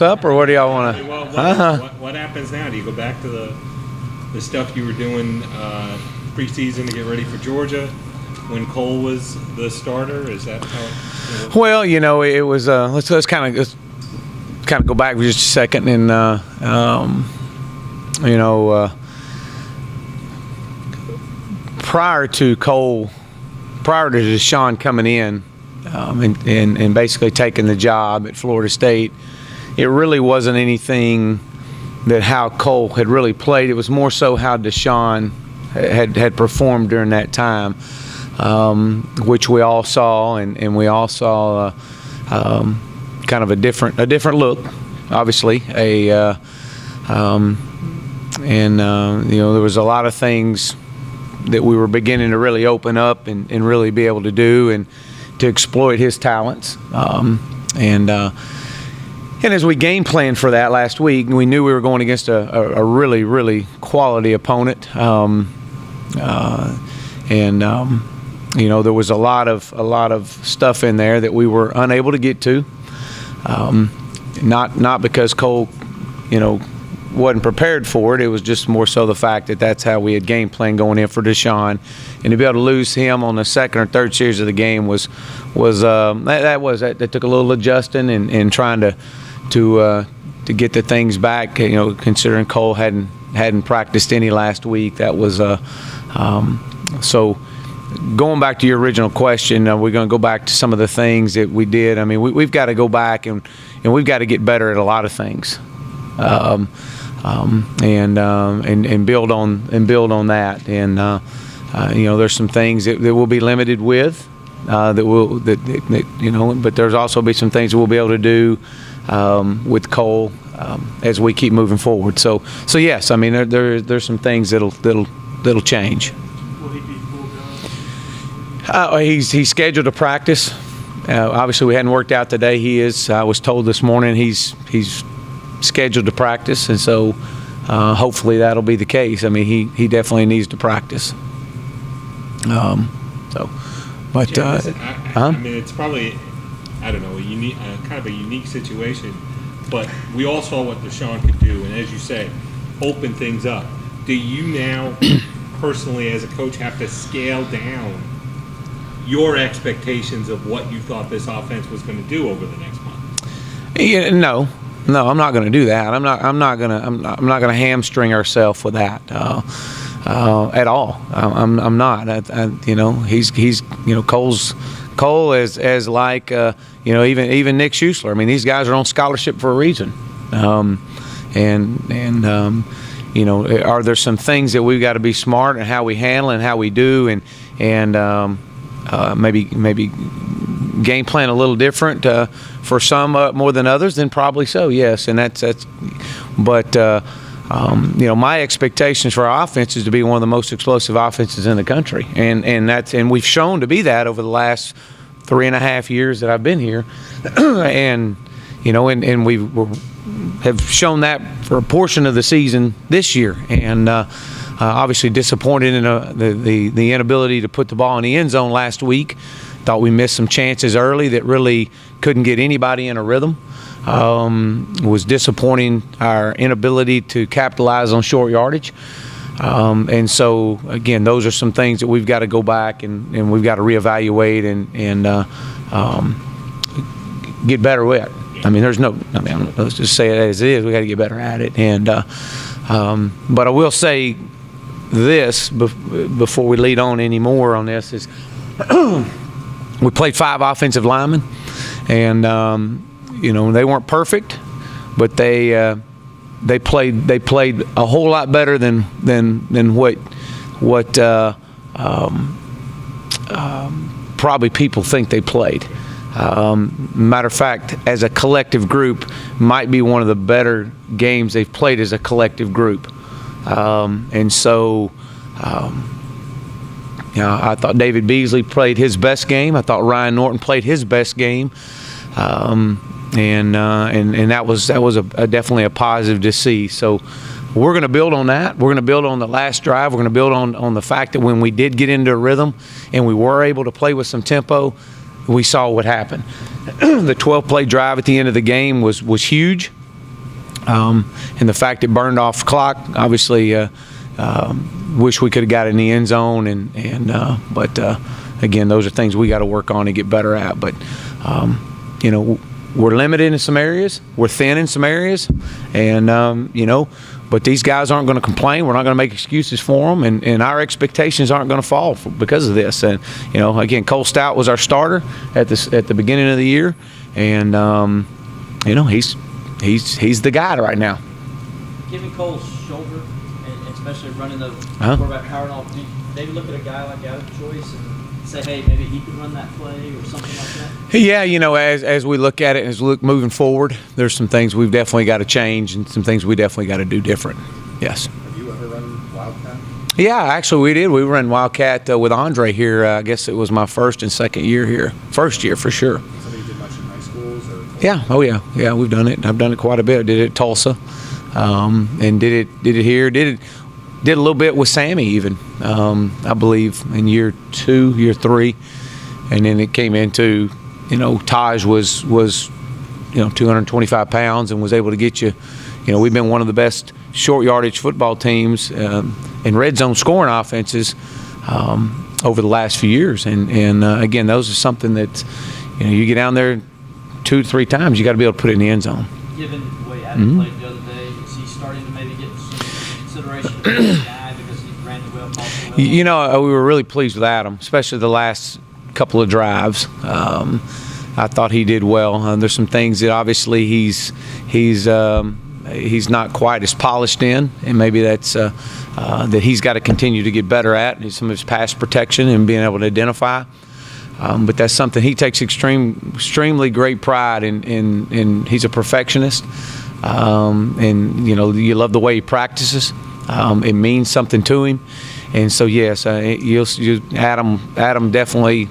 Up, or what do y'all want to? Well, what happens now? Do you go back to the stuff you were doing preseason to get ready for Georgia when Cole was the starter? Is that how it? Well, it was. Let's kind of go back for just a second, and prior to Cole, prior to Deshaun coming in, and basically taking the job at Florida State. It really wasn't anything that how Cole had really played. It was more so how Deshaun had performed during that time, which we all saw, and we all saw kind of a different look, obviously. There was a lot of things that we were beginning to really open up and really be able to do and to exploit his talents, And as we game planned for that last week, we knew we were going against a really, really quality opponent. There was a lot of stuff in there that we were unable to get to. Not because Cole, wasn't prepared for it. It was just more so the fact that that's how we had game planned going in for Deshaun, and to be able to lose him on the second or third series of the game that took a little adjusting and trying to get the things back. Considering Cole hadn't practiced any last week, that was so. Going back to your original question, we're going to go back to some of the things that we did. I mean, we've got to go back and we've got to get better at a lot of things, and build on that. And there's some things that we'll be limited with, but there's also be some things that we'll be able to do with Cole as we keep moving forward. So yes, I mean there's some things that'll change. Will he be full go? He's scheduled to practice. Obviously, we hadn't worked out today. He is. I was told this morning he's scheduled to practice, and so hopefully that'll be the case. I mean, he definitely needs to practice. I mean, it's probably, I don't know, a unique, kind of a unique situation, but we all saw what Deshaun could do, and as you say, open things up. Do you now, personally, as a coach, have to scale down your expectations of what you thought this offense was going to do over the next month? Yeah, no, I'm not going to do that. I'm not going to hamstring ourselves with that. At all. I'm not. He's Cole as like even Nick Schuessler. I mean, these guys are on scholarship for a reason. Are there some things that we've got to be smart in how we handle and how we do, and maybe game plan a little different for some more than others? Then probably so. Yes, and that's. But. My expectations for our offense is to be one of the most explosive offenses in the country, and we've shown to be that over the last 3.5 years that I've been here, and we have shown that for a portion of the season this year, and obviously disappointed in the inability to put the ball in the end zone last week. Thought we missed some chances early that really couldn't get anybody in a rhythm. Was disappointing our inability to capitalize on short yardage. And so, again, those are some things that we've got to go back and we've got to reevaluate and get better with. Let's just say it as it is. We got to get better at it. And but I will say this before we lead on any more on this is we played 5 offensive linemen, and they weren't perfect, but they played a whole lot better than what probably people think they played. Matter of fact, as a collective group, might be one of the better games they've played as a collective group. And so, I thought David Beasley played his best game. I thought Ryan Norton played his best game. And that was definitely a positive to see. So we're going to build on that. We're going to build on the last drive. We're going to build on the fact that when we did get into a rhythm and we were able to play with some tempo, we saw what happened. The 12-play drive at the end of the game was huge. And the fact it burned off the clock, obviously, wish we could have got in the end zone. But again, those are things we got to work on and get better at. But we're limited in some areas, we're thin in some areas, and but these guys aren't going to complain. We're not going to make excuses for them, and our expectations aren't going to fall because of this. And again, Cole Stout was our starter at the beginning of the year, and he's the guy right now. Given Cole's shoulder, and especially running the quarterback power and all, do you maybe look at a guy like Adam Choice and say, hey, maybe he could run that play or something like that? Yeah, as we look at it, as we look moving forward, there's some things we've definitely got to change and some things we definitely got to do different. Yes. Have you ever run Wildcat? Yeah, actually we did. We ran Wildcat with Andre here. I guess it was my first and second year here. First year for sure. Something you did much in high schools? Yeah. Oh yeah. Yeah, we've done it. I've done it quite a bit. I did it at Tulsa, and did it here. Did a little bit with Sammy even. I believe in year 2, year 3, and then it came into Taj was 225 pounds and was able to get you. We've been one of the best short yardage football teams in red zone scoring offenses over the last few years, and again, those are something that you get down there 2 to 3 times, you got to be able to put it in the end zone. Given the way Adam played the other day, is he starting to maybe get some consideration for the guy because he ran the well, possibly? We were really pleased with Adam, especially the last couple of drives. I thought he did well. There's some things that obviously he's not quite as polished in, and maybe that's that he's got to continue to get better at. Some of his pass protection and being able to identify. But that's something he takes extremely great pride in. He's a perfectionist, and you love the way he practices. It means something to him, and so yes, Adam definitely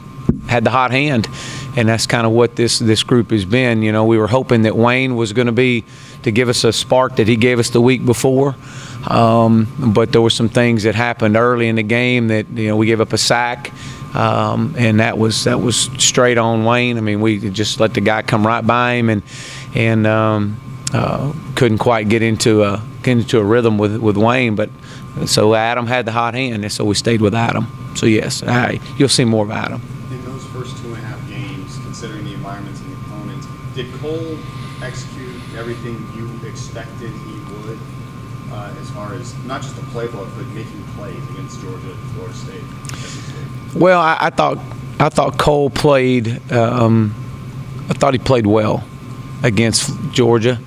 had the hot hand, and that's kind of what this group has been. We were hoping that Wayne was going to give us a spark that he gave us the week before, but there were some things that happened early in the game that we gave up a sack. And that was straight on Wayne. I mean, we just let the guy come right by him and couldn't quite get into a rhythm with Wayne. But so Adam had the hot hand, and so we stayed with Adam. So yes, you'll see more of Adam. In those first 2.5 games, considering the environments and the opponents, did Cole execute everything you expected he would, as far as not just the playbook, but making plays against Georgia, Florida State? Well, I thought Cole played. I thought he played well against Georgia.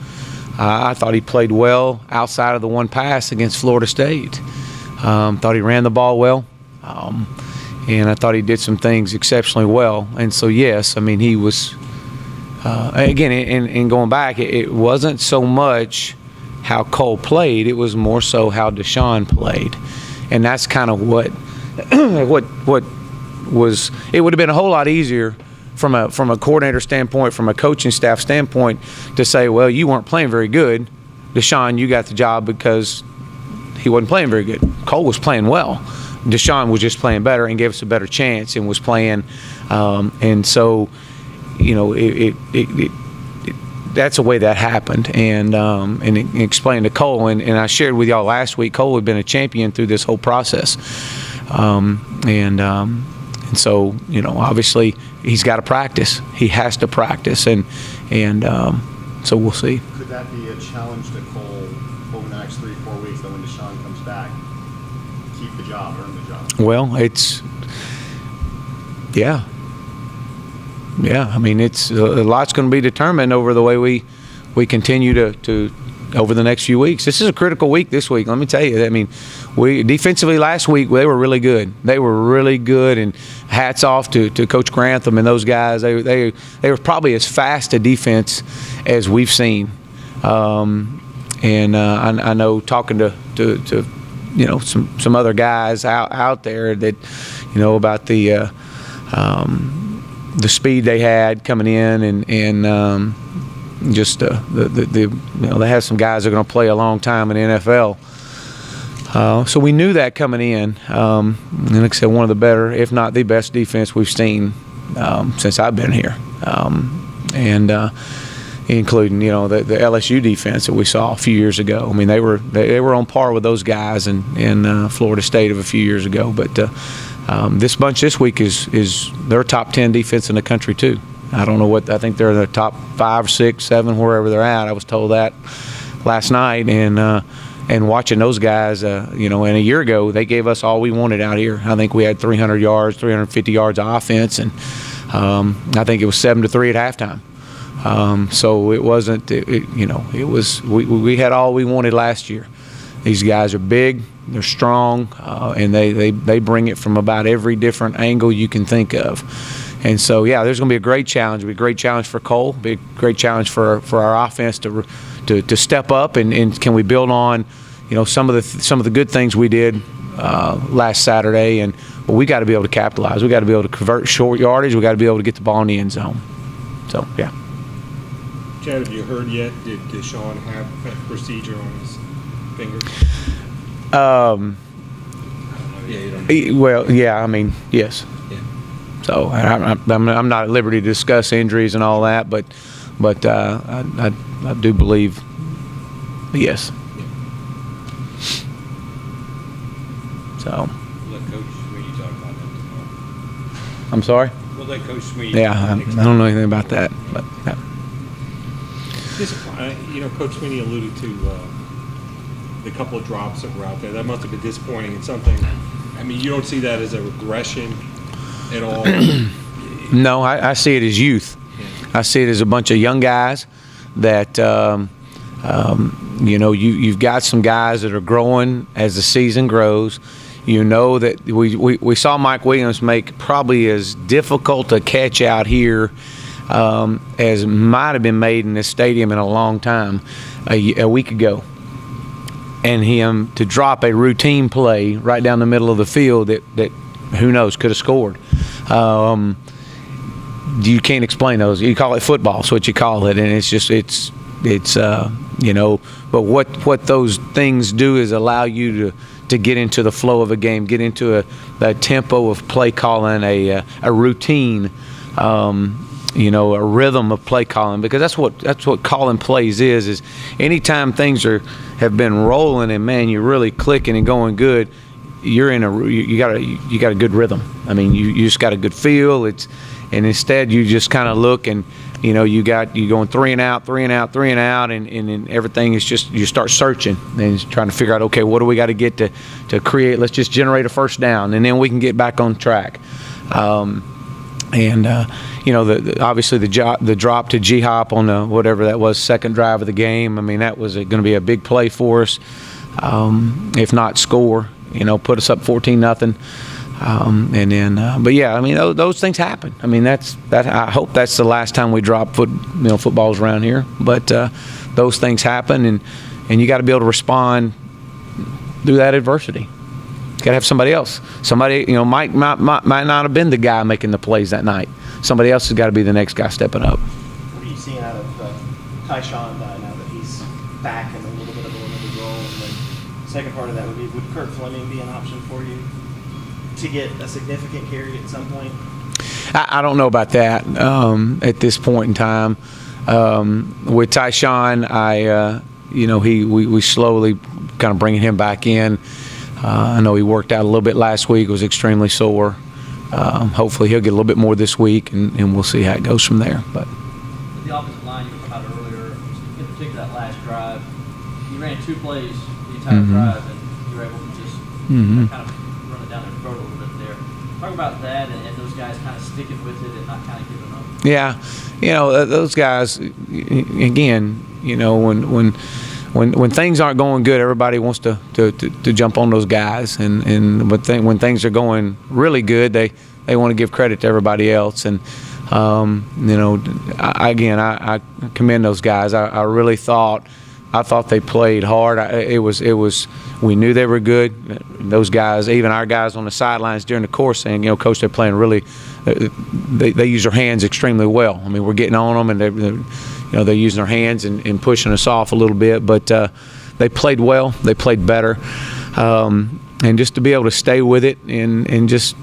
I thought he played well outside of the one pass against Florida State. Thought he ran the ball well, and I thought he did some things exceptionally well. And so yes, I mean he was. Again, and going back, it wasn't so much how Cole played; it was more so how Deshaun played, and that's kind of what was. It would have been a whole lot easier from a coordinator standpoint, from a coaching staff standpoint, to say, well, you weren't playing very good, Deshaun, you got the job because he wasn't playing very good. Cole was playing well. Deshaun was just playing better and gave us a better chance and was playing, and so that's the way that happened, and it explained to Cole, and I shared with y'all last week. Cole had been a champion through this whole process, and so obviously he's got to practice. He has to practice, and so we'll see. Could that be a challenge to Cole over the next 3-4 weeks? That when Deshaun comes back, keep the job, earn the job. Well, yeah. I mean, it's a lot's going to be determined over the way we continue to over the next few weeks. This is a critical week this week. Let me tell you. I mean, we defensively last week they were really good. They were really good, and hats off to Coach Grantham and those guys. They were probably as fast a defense as we've seen. And I know talking to some other guys out there that about the speed they had coming in and just they have some guys that are going to play a long time in the NFL. So we knew that coming in. And like I said, one of the better, if not the best defense we've seen since I've been here. including the LSU defense that we saw a few years ago. I mean, they were on par with those guys in Florida State of a few years ago. But this bunch this week is their top 10 defense in the country too. I don't know what I think they're in the top 5, 6, 7, wherever they're at. I was told that last night, and watching those guys, and a year ago they gave us all we wanted out here. I think we had 300 yards, 350 yards of offense, and I think it was 7-3 at halftime. So it wasn't, it was we had all we wanted last year. These guys are big, they're strong, and they bring it from about every different angle you can think of. And so, there's going to be a great challenge. It'll be a great challenge for Cole, be a great challenge for our offense to step up, and can we build on, some of the good things we did last Saturday, and we got to be able to capitalize. We got to be able to convert short yardage. We got to be able to get the ball in the end zone. So, yeah. Chad, have you heard yet? Did Sean have a procedure on his finger? You don't know. Well, I mean, yes. Yeah. So I'm not at liberty to discuss injuries and all that, but I do believe yes. So. We'll let Coach Sweeney talk about that tomorrow. I'm sorry? We'll let Coach Sweeney Yeah, I don't know anything about that, but. Coach Sweeney alluded to the couple of drops that were out there. That must have been disappointing and something. I mean, you don't see that as a regression at all? No, I see it as youth. I see it as a bunch of young guys that, you've got some guys that are growing as the season grows. You know that we saw Mike Williams make probably as difficult a catch out here as might have been made in this stadium in a long time a week ago. And him to drop a routine play right down the middle of the field that who knows, could have scored. You can't explain those. You call it football. That's what you call it. And but what those things do is allow you to get into the flow of a game, get into a tempo of play calling, a routine, a rhythm of play calling, because that's what calling plays is anytime things have been rolling and man, you're really clicking and going good, you're in you got a good rhythm. I mean, you just got a good feel. And instead you just kind of look and you going 3 and out, and everything is just, you start searching and trying to figure out, okay, what do we got to get to create? Let's just generate a first down, and then we can get back on track. Obviously the drop to G-Hop on the whatever that was, second drive of the game. I mean, that was going to be a big play for us, if not score. Put us up 14-0. Those things happen. I mean, I hope that's the last time we drop footballs around here. But those things happen, and you got to be able to respond through that adversity. You got to have somebody else. Somebody, Mike might not have been the guy making the plays that night. Somebody else has got to be the next guy stepping up. What are you seeing out of Tyshawn now that he's back in a little bit of a limited role? And then second part of that would Kurt Fleming be an option for you to get a significant carry at some point? I don't know about that at this point in time. With Tyshawn, we slowly kind of bringing him back in. I know he worked out a little bit last week, was extremely sore. Hopefully he'll get a little bit more this week, and we'll see how it goes from there. But the offensive line you were talking about earlier, in particular that last drive, you ran 2 plays the entire drive, and you were able to just kind of run it down their throat a little bit there. Talk about that and those guys kind of sticking with it and not kind of giving up. Yeah, those guys, again, when things aren't going good, everybody wants to jump on those guys, but when things are going really good, they want to give credit to everybody else. And I commend those guys. I really thought they played hard. We knew they were good. Those guys, even our guys on the sidelines during the course, saying, Coach, they're playing really. They use their hands extremely well. I mean, we're getting on them, and they're using their hands and pushing us off a little bit. But they played well. They played better. just to be able to stay with it and just,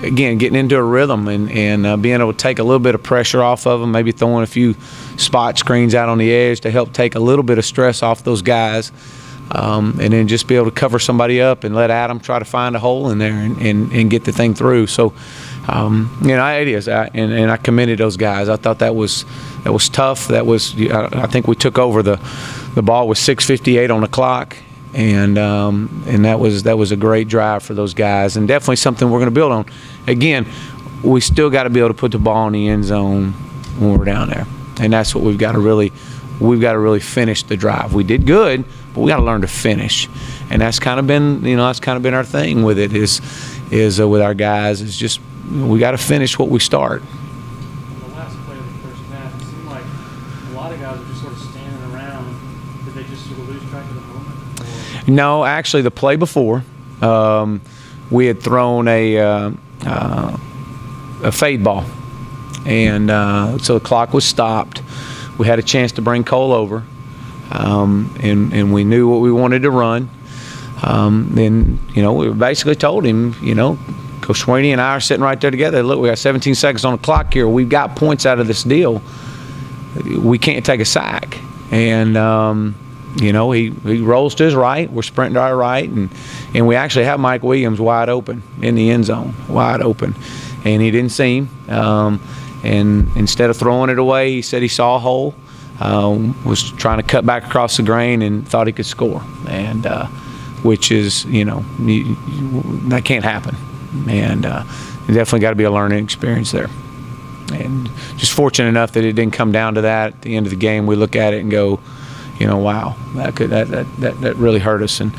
again, getting into a rhythm and being able to take a little bit of pressure off of them, maybe throwing a few spot screens out on the edge to help take a little bit of stress off those guys. And then just be able to cover somebody up and let Adam try to find a hole in there and get the thing through. So, it is. And I commended those guys. I thought that was tough. I think we took over the ball with 6:58 on the clock, and that was a great drive for those guys, and definitely something we're going to build on. Again, we still got to be able to put the ball in the end zone when we're down there, and that's what we've got to really finish the drive. We did good, but we got to learn to finish, and that's kind of been our thing with it is with our guys is just we got to finish what we start. On the last play of the first half, it seemed like a lot of guys were just sort of standing around. Did they just sort of lose track of the moment? Or? No, actually, the play before, we had thrown a fade ball, and so the clock was stopped. We had a chance to bring Cole over, and we knew what we wanted to run. And we basically told him, Coach Sweeney and I are sitting right there together. Look, we got 17 seconds on the clock here. We've got points out of this deal. We can't take a sack. And he rolls to his right. We're sprinting to our right, and we actually have Mike Williams wide open in the end zone, wide open, and he didn't see him. And instead of throwing it away, he said he saw a hole, was trying to cut back across the grain and thought he could score. And which is, that can't happen. And it definitely got to be a learning experience there. And just fortunate enough that it didn't come down to that. At the end of the game, we look at it and go, wow, that really hurt us. And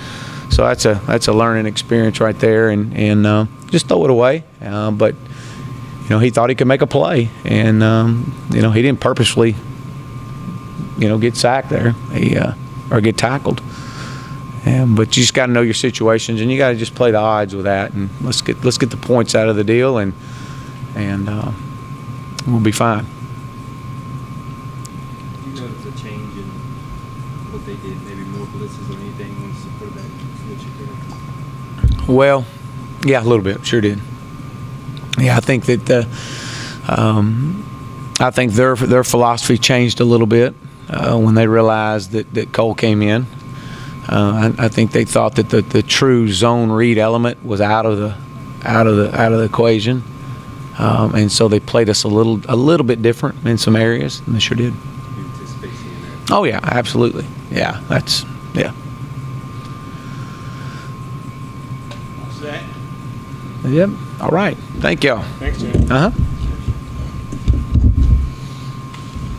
so that's a learning experience right there. And just throw it away. But he thought he could make a play, and he didn't purposely, get sacked there, or get tackled. But you just got to know your situations, and you got to just play the odds with that. And let's get the points out of the deal, and we'll be fine. Did you notice a change in what they did? Maybe more blitzes or anything once the quarterback switched there? Well, yeah, a little bit, sure did. Yeah, I think that their philosophy changed a little bit when they realized that Cole came in. I think they thought that the true zone read element was out of the equation, and so they played us a little bit different in some areas, and they sure did. You anticipate seeing that? Oh yeah, absolutely. Yeah, yeah. What's that? Yep. All right. Thank y'all. Thanks, Jim. Uh-huh.